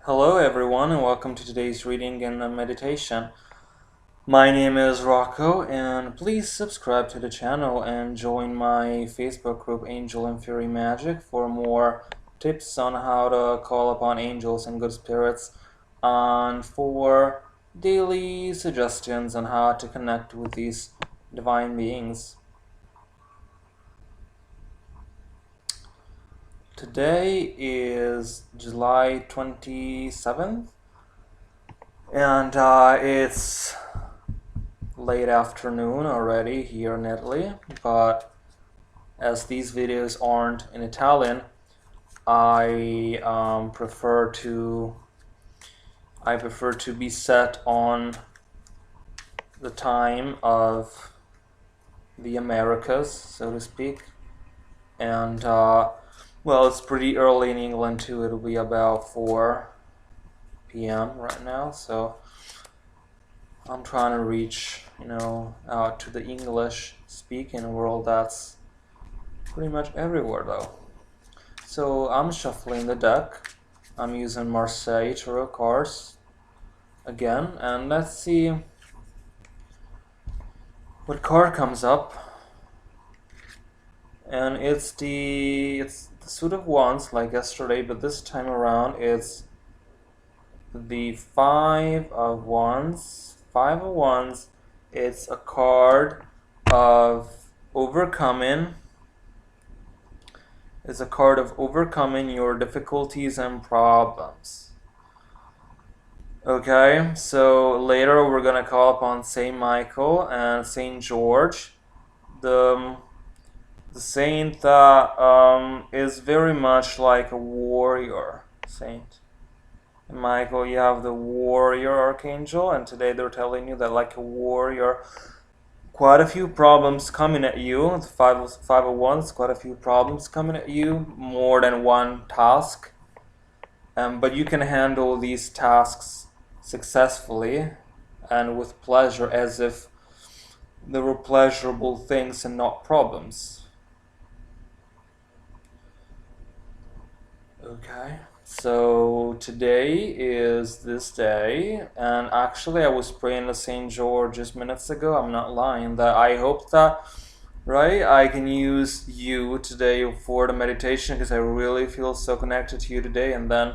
Hello everyone and welcome to today's reading and meditation. My name is Rocco and please subscribe to the channel and join my Facebook group Angel and Fairy Magic for more tips on how to call upon angels and good spirits and for daily suggestions on how to connect with these divine beings. Today is July 27th and it's late afternoon already here in Italy, but as these videos aren't in Italian, I prefer to be set on the time of the Americas, so to speak. And well, it's pretty early in England too. It'll be about 4 p.m. right now, so I'm trying to reach, out to the English-speaking world that's pretty much everywhere though. So I'm shuffling the deck. I'm using Marseille Tarot cards again, and let's see what card comes up. And it's the Suit of Wands like yesterday, but this time around it's the Five of Wands. Five of Wands, it's a card of overcoming. It's a card of overcoming your difficulties and problems. Okay, so later we're gonna call upon Saint Michael and Saint George, the saint that is very much like a warrior saint. In Michael, you have the warrior archangel, and today they're telling you that, like a warrior, quite a few problems coming at you. The five of Wands, quite a few problems coming at you, more than one task. But you can handle these tasks successfully and with pleasure, as if they were pleasurable things and not problems. Okay. So today is this day, and actually I was praying to St. George just minutes ago. I'm not lying, that I hope that, right, I can use you today for the meditation, because I really feel so connected to you today. And then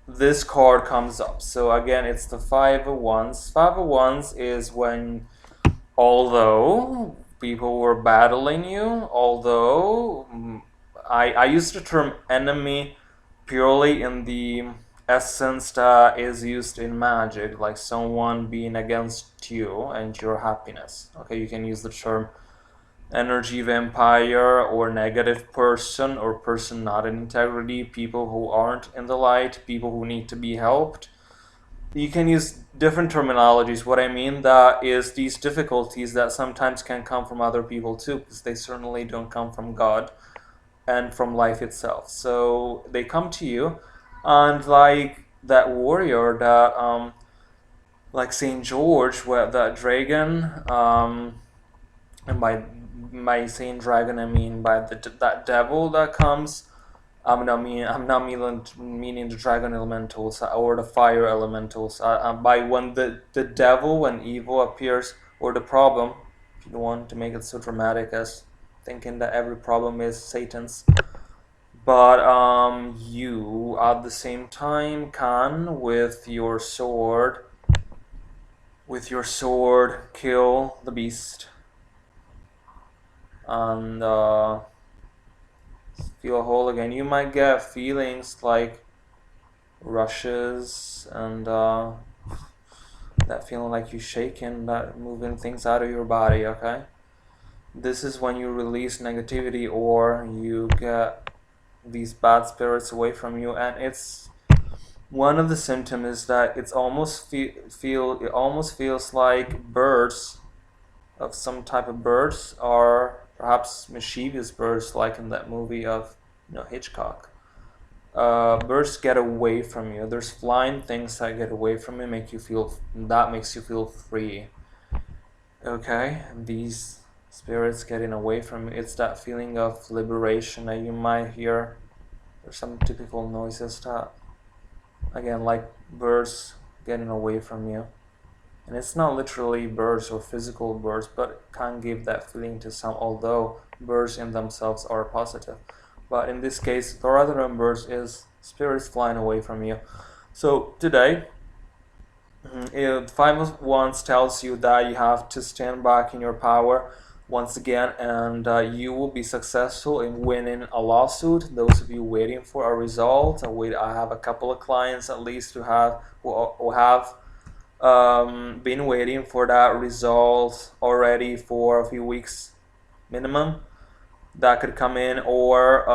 this card comes up. So again, it's the Five of Wands. Five of Wands is when, although people were battling you, although I use the term enemy purely in the essence that is used in magic, like someone being against you and your happiness. Okay, you can use the term energy vampire or negative person or person not in integrity, people who aren't in the light, people who need to be helped. You can use different terminologies. What I mean that is these difficulties that sometimes can come from other people too, because they certainly don't come from God and from life itself. So they come to you, and like that warrior, that like Saint George, where that dragon, and by Saint Dragon I mean by that devil that comes. I'm not meaning the dragon elementals or the fire elementals. By when the devil, when evil appears, or the problem, if you don't want to make it so dramatic as thinking that every problem is Satan's, but you at the same time can with your sword kill the beast and feel whole again. You might get feelings like rushes and that feeling like you shaking, that moving things out of your body. Okay, this is when you release negativity or you get these bad spirits away from you. And it's one of the symptoms is that it's almost it almost feels like birds of some type of birds, or perhaps mischievous birds, like in that movie of Hitchcock. Birds get away from you. There's flying things that get away from you, makes you feel free. Okay, these spirits getting away from you, it's that feeling of liberation that you might hear. There's some typical noises that again, like birds getting away from you. And it's not literally birds or physical birds, but it can give that feeling to some, although birds in themselves are positive. But in this case, rather than birds, is spirits flying away from you. So today, Five of Wands tells you that you have to stand back in your power once again, and you will be successful in winning a lawsuit. Those of you waiting for a result, I have a couple of clients at least who have been waiting for that result already for a few weeks minimum. That could come in, or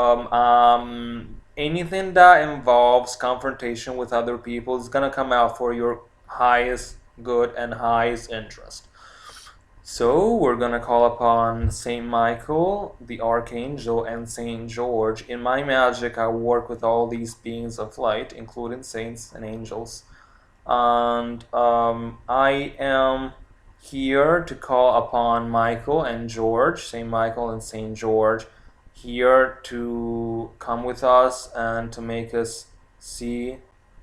anything that involves confrontation with other people is gonna come out for your highest good and highest interest. So we're gonna call upon Saint Michael, the Archangel, and Saint George. In my magic, I work with all these beings of light, including saints and angels. And I am here to call upon Michael and George, Saint Michael and Saint George, here to come with us and to make us see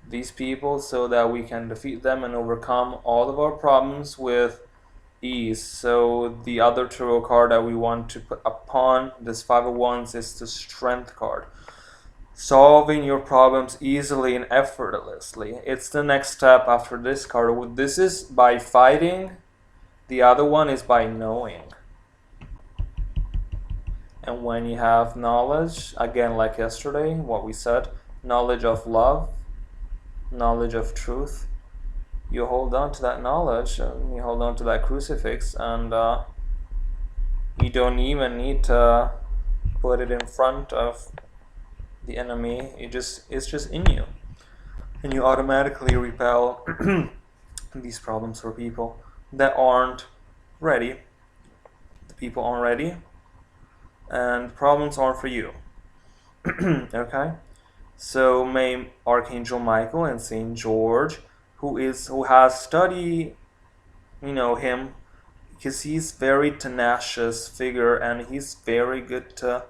these people so that we can defeat them and overcome all of our problems with ease. So the other tarot card that we want to put upon this Five of Wands is the Strength card. Solving your problems easily and effortlessly. It's the next step after this card. This is by fighting. The other one is by knowing. And when you have knowledge, again, like yesterday, what we said, knowledge of love, knowledge of truth, you hold on to that knowledge, and you hold on to that crucifix, and you don't even need to put it in front of the enemy. It's just in you, and you automatically repel these problems for people that aren't ready. The people aren't ready, and problems aren't for you. Okay, so may Archangel Michael and Saint George, who has studied, him, because he's very tenacious figure, and he's very good to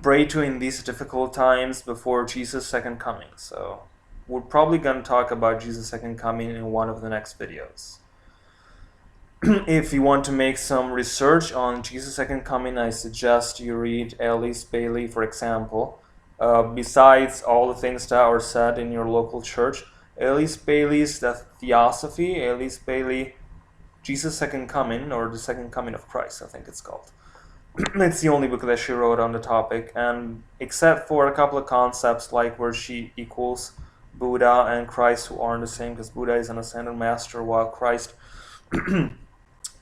pray to in these difficult times before Jesus' second coming. So we're probably going to talk about Jesus' second coming in one of the next videos. If you want to make some research on Jesus' second coming, I suggest you read Alice Bailey, for example. Besides all the things that are said in your local church, Alice Bailey's The Theosophy, Alice Bailey, Jesus' Second Coming, or The Second Coming of Christ, I think it's called. It's the only book that she wrote on the topic, and except for a couple of concepts like where she equals Buddha and Christ, who aren't the same, because Buddha is an ascended master while Christ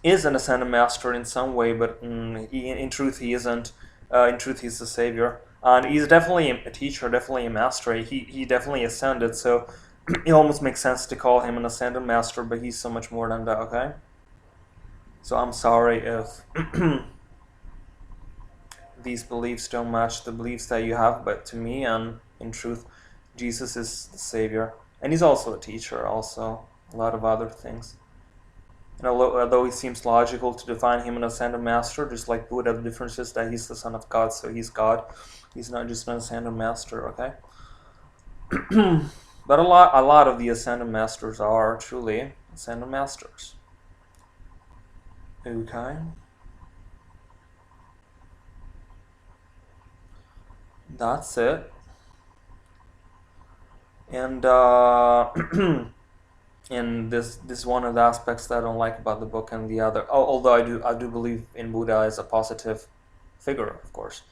is an ascended master in some way, but in truth he isn't. In truth he's the savior, and he's definitely a teacher, definitely a master. He definitely ascended, so it almost makes sense to call him an ascended master, but he's so much more than that. Okay, so I'm sorry if these beliefs don't match the beliefs that you have, but to me, and in truth, Jesus is the savior, and he's also a teacher, also a lot of other things. And although it seems logical to define him an ascended master, just like Buddha, the difference is that he's the son of God, so he's God. He's not just an ascended master, okay? But a lot of the ascended masters are truly ascended masters. Okay. That's it. And and this is one of the aspects that I don't like about the book, and the other, although I do believe in Buddha as a positive figure, of course.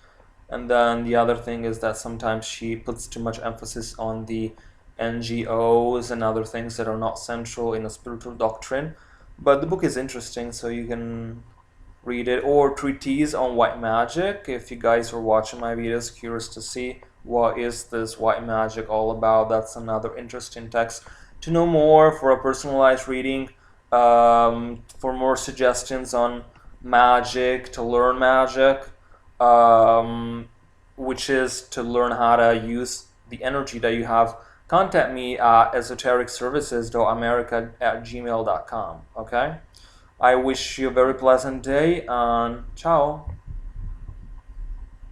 And then the other thing is that sometimes she puts too much emphasis on the NGOs and other things that are not central in a spiritual doctrine. But the book is interesting, so you can read it. Or Treatise on White Magic, if you guys are watching my videos curious to see what is this white magic all about. That's another interesting text. To know more, for a personalized reading, for more suggestions on magic, to learn magic, which is to learn how to use the energy that you have, contact me at esotericservices.america at gmail.com. Okay? I wish you a very pleasant day, and ciao.